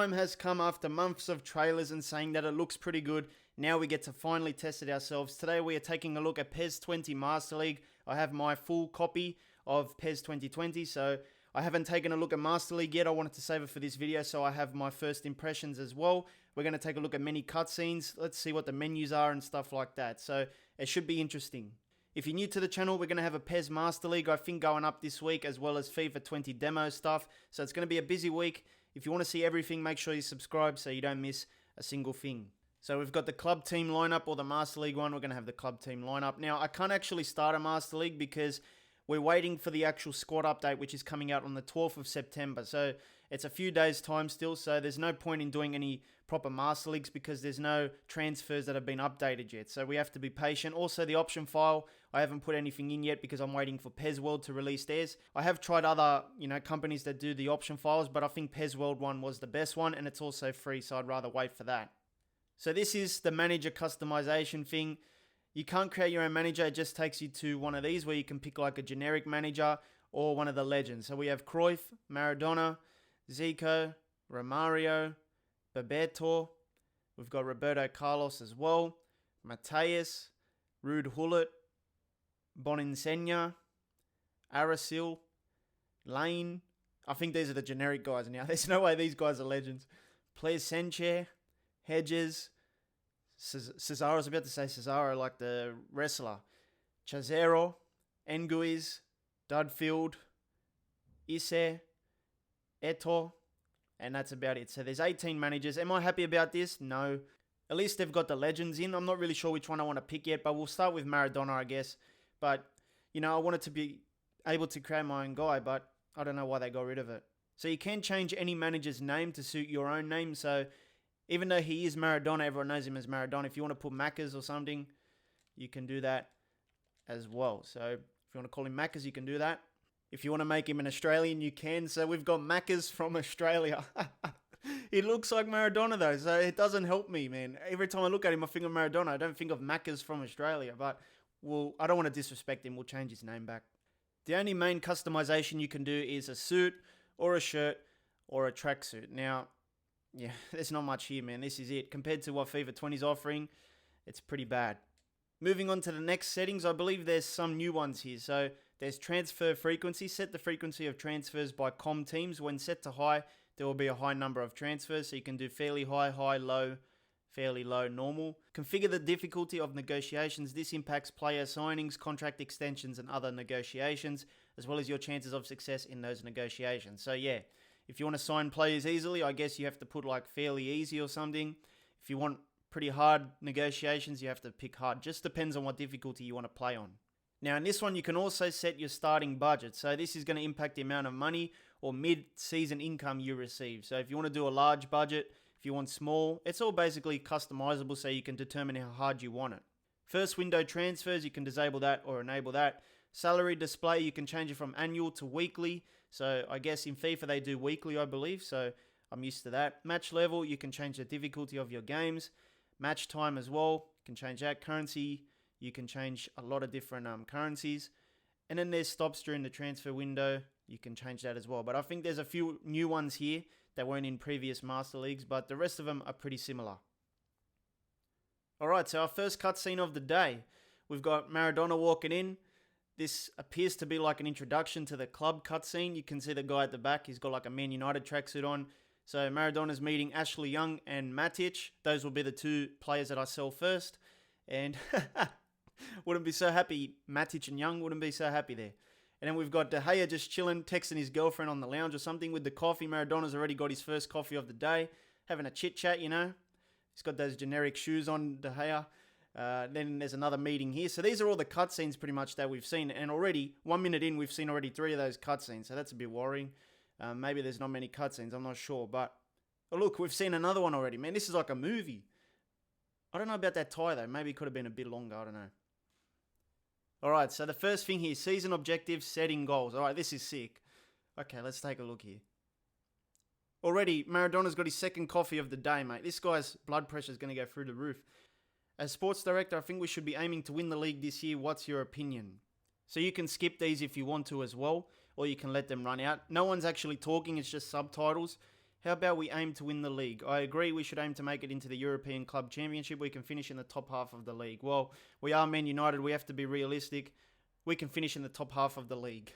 Time has come after months of trailers and saying that it looks pretty good. Now we get to finally test it ourselves. Today we are taking a look at PES 20 Master League. I have my full copy of PES 2020, so I haven't taken a look at Master League yet. I wanted to save it for this video, so I have my first impressions as well. We're going to take a look at many cutscenes. Let's see what the menus are and stuff like that. So it should be interesting. If you're new to the channel, we're going to have a PES Master League, I think, going up this week, as well as FIFA 20 demo stuff. So it's going to be a busy week. If you want to see everything, make sure you subscribe so you don't miss a single thing. So we've got the club team lineup, or the Master League one. We're going to have the club team lineup. Now, I can't actually start a Master League because we're waiting for the actual squad update, which is coming out on the 12th of September. So it's a few days' time still, so there's no point in doing any proper Master Leagues because there's no transfers that have been updated yet. So we have to be patient. Also, the option file, I haven't put anything in yet because I'm waiting for PES World to release theirs. I have tried other, companies that do the option files, but I think PES World one was the best one, and it's also free, so I'd rather wait for that. So this is the manager customization thing. You can't create your own manager. It just takes you to one of these where you can pick like a generic manager or one of the legends. So we have Cruyff, Maradona, Zico, Romario, Bebeto. We've got Roberto Carlos as well, Mateus, Ruud Gullit, Boninsegna, Arasil, Lane. I think these are the generic guys now. There's no way these guys are legends. Plesenche, Hedges, Cesaro, I was about to say Cesaro, like the wrestler. Chazero, Nguiz, Dudfield, Isse, Eto, and that's about it. So there's 18 managers. Am I happy about this? No. At least they've got the legends in. I'm not really sure which one I want to pick yet, but we'll start with Maradona, I guess. But, I wanted to be able to create my own guy, but I don't know why they got rid of it. So you can change any manager's name to suit your own name. So even though he is Maradona, everyone knows him as Maradona. If you want to put Macca's or something, you can do that as well. So if you want to call him Macca's, you can do that. If you want to make him an Australian, you can. So we've got Macca's from Australia. He looks like Maradona though, so it doesn't help me, man. Every time I look at him, I think of Maradona. I don't think of Macca's from Australia, but I don't want to disrespect him. We'll change his name back. The only main customization you can do is a suit or a shirt or a tracksuit. Now, yeah, there's not much here, man. This is it. Compared to what FIFA 20 is offering, it's pretty bad. Moving on to the next settings, I believe there's some new ones here. So there's transfer frequency. Set the frequency of transfers by com teams. When set to high, there will be a high number of transfers. So you can do fairly high, high, low, fairly low, normal. Configure the difficulty of negotiations. This impacts player signings, contract extensions, and other negotiations, as well as your chances of success in those negotiations. So yeah, if you want to sign players easily, I guess you have to put like fairly easy or something. If you want pretty hard negotiations, you have to pick hard. Just depends on what difficulty you want to play on. Now in this one, you can also set your starting budget. So this is going to impact the amount of money or mid-season income you receive. So if you want to do a large budget, if you want small, it's all basically customizable so you can determine how hard you want it. First window transfers, you can disable that or enable that. Salary display, you can change it from annual to weekly. So I guess in FIFA they do weekly, I believe. So I'm used to that. Match level, you can change the difficulty of your games. Match time as well, you can change that. Currency, you can change a lot of different currencies. And then there's stops during the transfer window. You can change that as well. But I think there's a few new ones here that weren't in previous Master Leagues, but the rest of them are pretty similar. Alright, so our first cutscene of the day. We've got Maradona walking in. This appears to be like an introduction to the club cutscene. You can see the guy at the back. He's got like a Man United tracksuit on. So Maradona's meeting Ashley Young and Matic. Those will be the two players that I sell first. And wouldn't be so happy. Matic and Young wouldn't be so happy there. And then we've got De Gea just chilling, texting his girlfriend on the lounge or something with the coffee. Maradona's already got his first coffee of the day. Having a chit chat, He's got those generic shoes on, De Gea. Then there's another meeting here. So these are all the cutscenes pretty much that we've seen. And already, 1 minute in, we've seen already 3 of those cutscenes. So that's a bit worrying. Maybe there's not many cutscenes. I'm not sure. But oh, look, we've seen another one already. Man, this is like a movie. I don't know about that tie, though. Maybe it could have been a bit longer. I don't know. Alright, so the first thing here, season objectives, setting goals. Alright, this is sick. Okay, let's take a look here. Already, Maradona's got his second coffee of the day, mate. This guy's blood pressure is going to go through the roof. As sports director, I think we should be aiming to win the league this year. What's your opinion? So you can skip these if you want to as well, or you can let them run out. No one's actually talking, it's just subtitles. How about we aim to win the league? I agree we should aim to make it into the European Club Championship. We can finish in the top half of the league. Well, we are Man United. We have to be realistic. We can finish in the top half of the league.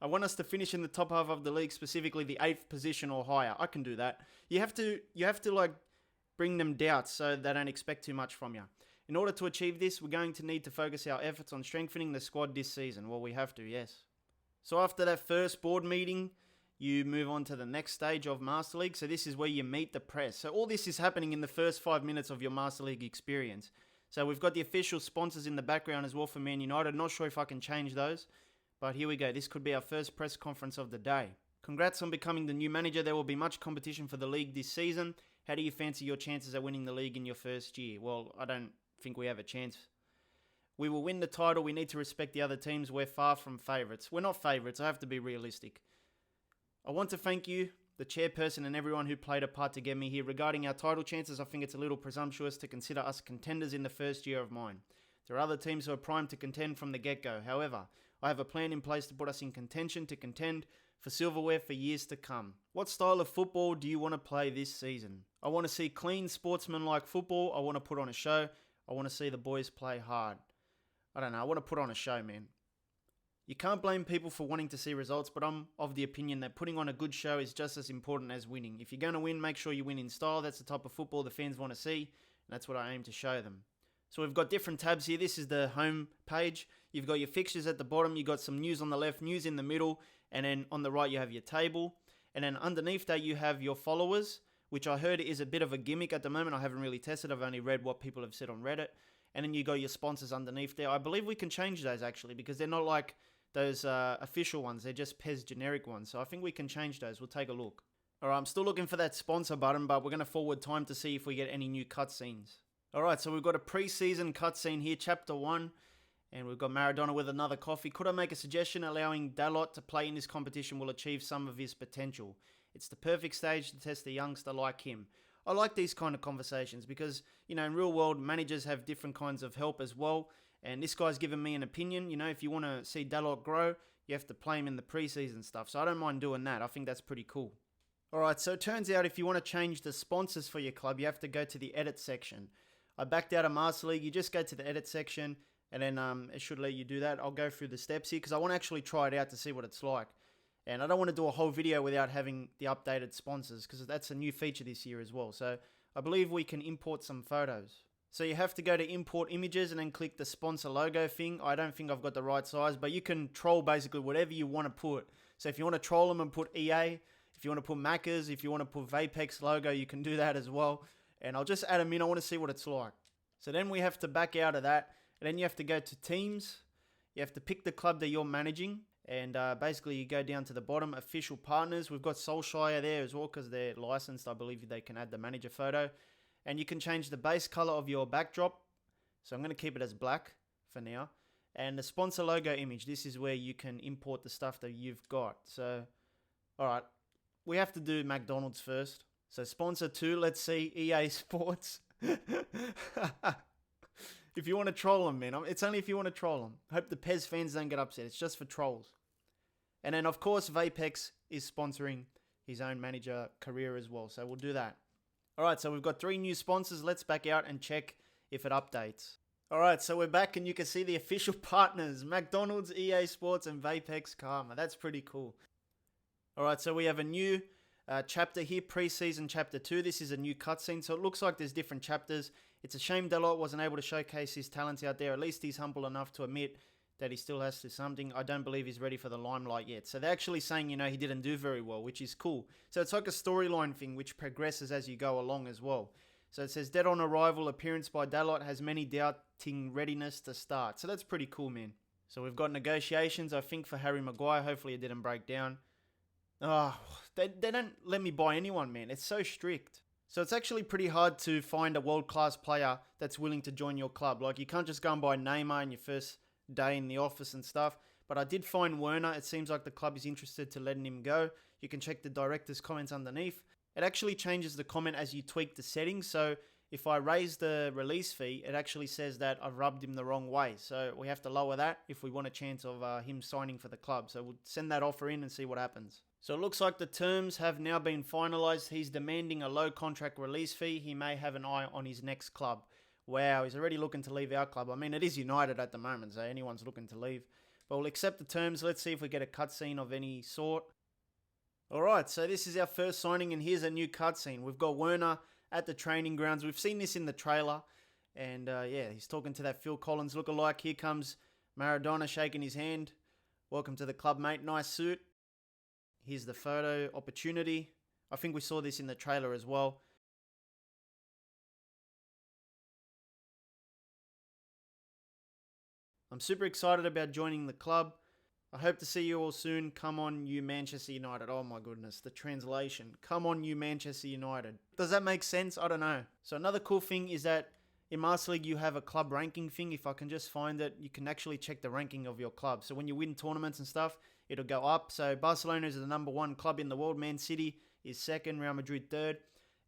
I want us to finish in the top half of the league, specifically the 8th position or higher. I can do that. You have to like bring them doubts so they don't expect too much from you. In order to achieve this, we're going to need to focus our efforts on strengthening the squad this season. Well, we have to, yes. So after that first board meeting, you move on to the next stage of Master League. So this is where you meet the press. So all this is happening in the first 5 minutes of your Master League experience. So we've got the official sponsors in the background as well for Man United. Not sure if I can change those, but here we go. This could be our first press conference of the day. Congrats on becoming the new manager. There will be much competition for the league this season. How do you fancy your chances at winning the league in your first year? Well, I don't think we have a chance. We will win the title. We need to respect the other teams. We're far from favourites. We're not favourites. I have to be realistic. I want to thank you, the chairperson, and everyone who played a part to get me here. Regarding our title chances, I think it's a little presumptuous to consider us contenders in the first year of mine. There are other teams who are primed to contend from the get-go. However, I have a plan in place to put us in contention to contend for silverware for years to come. What style of football do you want to play this season? I want to see clean, sportsmanlike football. I want to put on a show. I want to see the boys play hard. I don't know. I want to put on a show, man. You can't blame people for wanting to see results, but I'm of the opinion that putting on a good show is just as important as winning. If you're going to win, make sure you win in style. That's the type of football the fans want to see, and that's what I aim to show them. So we've got different tabs here. This is the home page. You've got your fixtures at the bottom. You've got some news on the left, news in the middle, and then on the right you have your table. And then underneath that you have your followers, which I heard is a bit of a gimmick at the moment. I haven't really tested. I've only read what people have said on Reddit. And then you got your sponsors underneath there. I believe we can change those actually because they're not like those official ones. They're just PES generic ones. So I think we can change those. We'll take a look. All right, I'm still looking for that sponsor button, but we're going to forward time to see if we get any new cutscenes. All right, so we've got a preseason cutscene here, Chapter 1. And we've got Maradona with another coffee. Could I make a suggestion? Allowing Dalot to play in this competition will achieve some of his potential. It's the perfect stage to test a youngster like him. I like these kind of conversations because, you know, in real world, managers have different kinds of help as well. And this guy's given me an opinion. You know, if you want to see Dalot grow, you have to play him in the preseason stuff. So I don't mind doing that. I think that's pretty cool. All right, so it turns out if you want to change the sponsors for your club, you have to go to the edit section. I backed out of Master League. You just go to the edit section. And then it should let you do that. I'll go through the steps here because I want to actually try it out to see what it's like. And I don't want to do a whole video without having the updated sponsors because that's a new feature this year as well. So I believe we can import some photos. So you have to go to import images and then click the sponsor logo thing. I don't think I've got the right size, but you can troll basically whatever you want to put. So if you want to troll them and put EA, if you want to put Macca's, if you want to put Vapex logo, you can do that as well. And I'll just add them in. I want to see what it's like. So then we have to back out of that. And then you have to go to teams. You have to pick the club that you're managing. And basically you go down to the bottom, official partners. We've got Solskjaer there as well because they're licensed. I believe they can add the manager photo. And you can change the base color of your backdrop. So I'm going to keep it as black for now. And the sponsor logo image. This is where you can import the stuff that you've got. So, all right. We have to do McDonald's first. So sponsor 2, let's see, EA Sports. If you want to troll them, man. It's only if you want to troll them. Hope the PES fans don't get upset. It's just for trolls. And then, of course, Vapex is sponsoring his own manager career as well. So we'll do that. All right, so we've got 3 new sponsors. Let's back out and check if it updates. All right, so we're back and you can see the official partners. McDonald's, EA Sports, and Vapex Karma. That's pretty cool. All right, so we have a new chapter here, Preseason Chapter 2. This is a new cutscene, so it looks like there's different chapters. It's a shame Dalot wasn't able to showcase his talents out there. At least he's humble enough to admit that he still has to do something. I don't believe he's ready for the limelight yet. So they're actually saying, you know, he didn't do very well, which is cool. So it's like a storyline thing which progresses as you go along as well. So it says, dead on arrival, appearance by Dalot has many doubting readiness to start. So that's pretty cool, man. So we've got negotiations, I think, for Harry Maguire. Hopefully it didn't break down. Oh, they don't let me buy anyone, man. It's so strict. So it's actually pretty hard to find a world-class player that's willing to join your club. Like, you can't just go and buy Neymar in your first day in the office and stuff. But I did find Werner. It seems like the club is interested to letting him go. You can check the director's comments underneath. It actually changes the comment as you tweak the settings. So if I raise the release fee, it actually says that I've rubbed him the wrong way. So we have to lower that if we want a chance of him signing for the club. So we'll send that offer in and see what happens. So it looks like the terms have now been finalised. He's demanding a low contract release fee. He may have an eye on his next club. Wow, he's already looking to leave our club. I mean, it is United at the moment, so anyone's looking to leave. But we'll accept the terms. Let's see if we get a cutscene of any sort. Alright, so this is our first signing, and here's a new cutscene. We've got Werner at the training grounds. We've seen this in the trailer. And yeah, he's talking to that Phil Collins lookalike. Here comes Maradona shaking his hand. Welcome to the club, mate. Nice suit. Here's the photo opportunity. I think we saw this in the trailer as well. I'm super excited about joining the club. I hope to see you all soon. Come on, you Manchester United. Oh my goodness, the translation. Come on, you Manchester United. Does that make sense? I don't know. So another cool thing is that in Master League, you have a club ranking thing. If I can just find it, you can actually check the ranking of your club. So when you win tournaments and stuff, it'll go up. So Barcelona is the number 1 club in the world. Man City is 2nd. Real Madrid 3rd.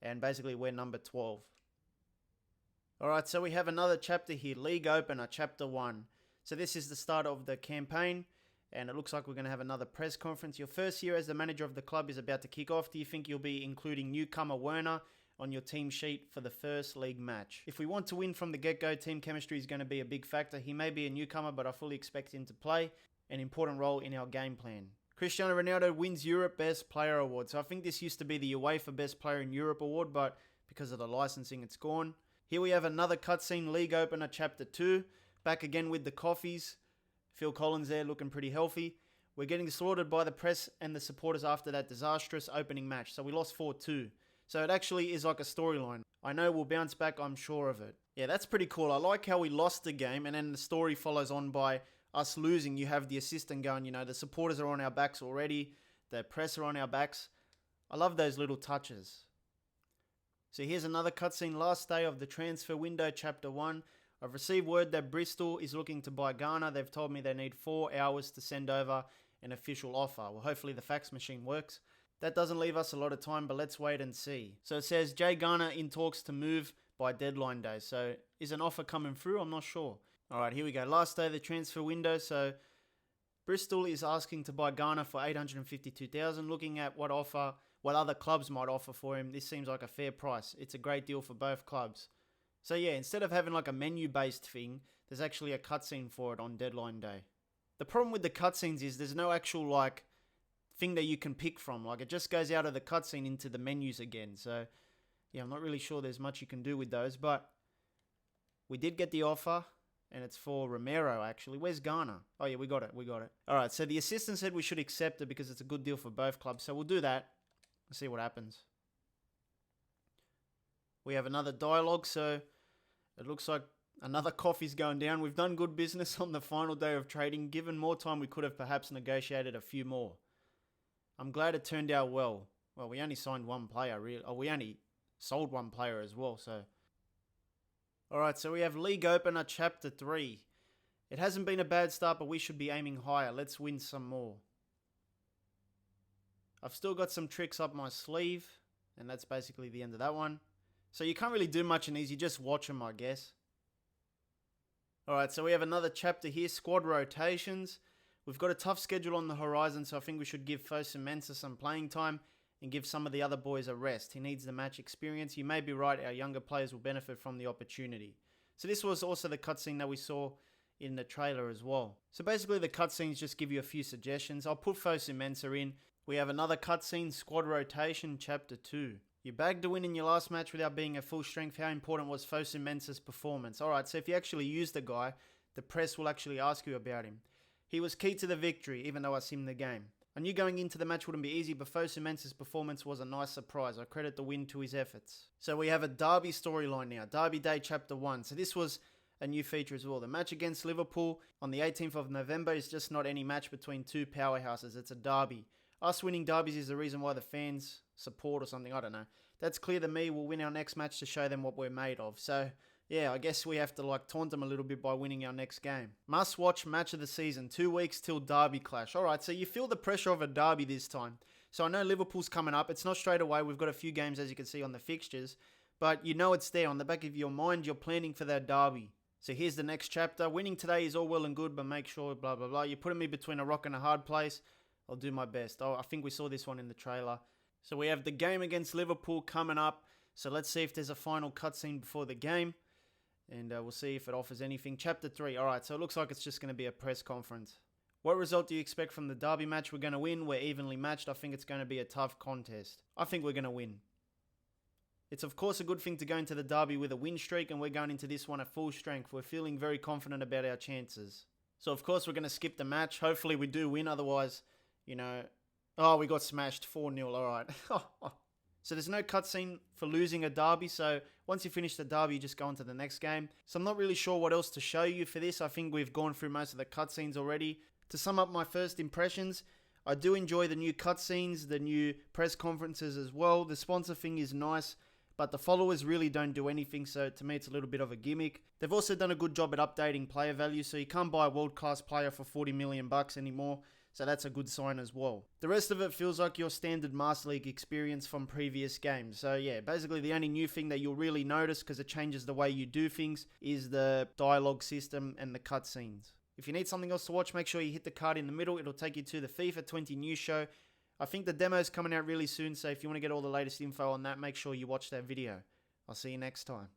And basically, we're number 12. Alright, so we have another chapter here. League Opener, Chapter 1. So this is the start of the campaign. And it looks like we're going to have another press conference. Your first year as the manager of the club is about to kick off. Do you think you'll be including newcomer Werner on your team sheet for the first league match? If we want to win from the get-go, team chemistry is going to be a big factor. He may be a newcomer, but I fully expect him to play an important role in our game plan. Cristiano Ronaldo wins Europe Best Player Award. So I think this used to be the UEFA Best Player in Europe Award, but because of the licensing, it's gone. Here we have another cutscene, League Opener Chapter 2. Back again with the coffees. Phil Collins there looking pretty healthy. We're getting slaughtered by the press and the supporters after that disastrous opening match. So we lost 4-2. So it actually is like a storyline. I know we'll bounce back, I'm sure of it. Yeah, that's pretty cool. I like how we lost the game and then the story follows on by us losing. You have the assistant going, you know, the supporters are on our backs already. The press are on our backs. I love those little touches. So here's another cutscene. Last day of the transfer window, Chapter 1. I've received word that Bristol is looking to buy Ghana. They've told me they need 4 hours to send over an official offer. Well, hopefully the fax machine works. That doesn't leave us a lot of time, but let's wait and see. So it says Jay Garner in talks to move by deadline day. So is an offer coming through? I'm not sure. All right, here we go. Last day of the transfer window. So Bristol is asking to buy Garner for $852,000. Looking at what other clubs might offer for him, this seems like a fair price. It's a great deal for both clubs. So yeah, instead of having like a menu-based thing, there's actually a cutscene for it on deadline day. The problem with the cutscenes is there's no actual like thing that you can pick from. Like it just goes out of the cutscene into the menus again. So yeah, I'm not really sure there's much you can do with those, but we did get the offer and it's for Romero actually. Where's Ghana? Oh yeah, we got it. All right, so the assistant said we should accept it because it's a good deal for both clubs. So we'll do that. Let's see what happens. We have another dialogue, so it looks like another coffee's going down. We've done good business on the final day of trading. Given more time, we could have perhaps negotiated a few more. I'm glad it turned out well. Well, we only signed one player, really. Oh, we only sold one player as well, so. Alright, so we have League Opener Chapter 3. It hasn't been a bad start, but we should be aiming higher. Let's win some more. I've still got some tricks up my sleeve, and that's basically the end of that one. So you can't really do much in these, you just watch them, I guess. Alright, so we have another chapter here, squad rotations. We've got a tough schedule on the horizon, so I think we should give Fosun Mensah some playing time and give some of the other boys a rest. He needs the match experience. You may be right, our younger players will benefit from the opportunity. So this was also the cutscene that we saw in the trailer as well. So basically the cutscenes just give you a few suggestions. I'll put Fosun Mensah in. We have another cutscene, squad rotation, chapter 2. You bagged a win in your last match without being at full strength. How important was Fosun Mensah's performance? Alright, so if you actually use the guy, the press will actually ask you about him. He was key to the victory, even though I simmed the game. I knew going into the match wouldn't be easy, but Fosun Mensah's performance was a nice surprise. I credit the win to his efforts. So we have a Derby storyline now. Derby Day Chapter 1. So this was a new feature as well. The match against Liverpool on the 18th of November is just not any match between two powerhouses. It's a derby. Us winning derbies is the reason why the fans support or something. I don't know. That's clear to me. We'll win our next match to show them what we're made of. So yeah, I guess we have to like taunt them a little bit by winning our next game. Must watch match of the season. 2 weeks till derby clash. Alright, so you feel the pressure of a derby this time. So I know Liverpool's coming up. It's not straight away. We've got a few games as you can see on the fixtures. But you know it's there. On the back of your mind, you're planning for that derby. So here's the next chapter. Winning today is all well and good, but make sure blah blah blah. You're putting me between a rock and a hard place. I'll do my best. Oh, I think we saw this one in the trailer. So we have the game against Liverpool coming up. So let's see if there's a final cutscene before the game. And we'll see if it offers anything. Chapter 3. Alright, so it looks like it's just going to be a press conference. What result do you expect from the derby match? We're going to win. We're evenly matched. I think it's going to be a tough contest. I think we're going to win. It's of course a good thing to go into the derby with a win streak, and we're going into this one at full strength. We're feeling very confident about our chances. So of course we're going to skip the match. Hopefully we do win, otherwise, you know... Oh, we got smashed 4-0, alright. So there's no cutscene for losing a derby, so once you finish the derby, you just go on to the next game. So I'm not really sure what else to show you for this. I think we've gone through most of the cutscenes already. To sum up my first impressions, I do enjoy the new cutscenes, the new press conferences as well. The sponsor thing is nice, but the followers really don't do anything, so to me it's a little bit of a gimmick. They've also done a good job at updating player value, so you can't buy a world-class player for 40 million bucks anymore, so that's a good sign as well. The rest of it feels like your standard Master League experience from previous games. So yeah, basically the only new thing that you'll really notice, because it changes the way you do things, is the dialogue system and the cutscenes. If you need something else to watch, make sure you hit the card in the middle. It'll take you to the FIFA 20 news show. I think the demo's coming out really soon, so if you want to get all the latest info on that, make sure you watch that video. I'll see you next time.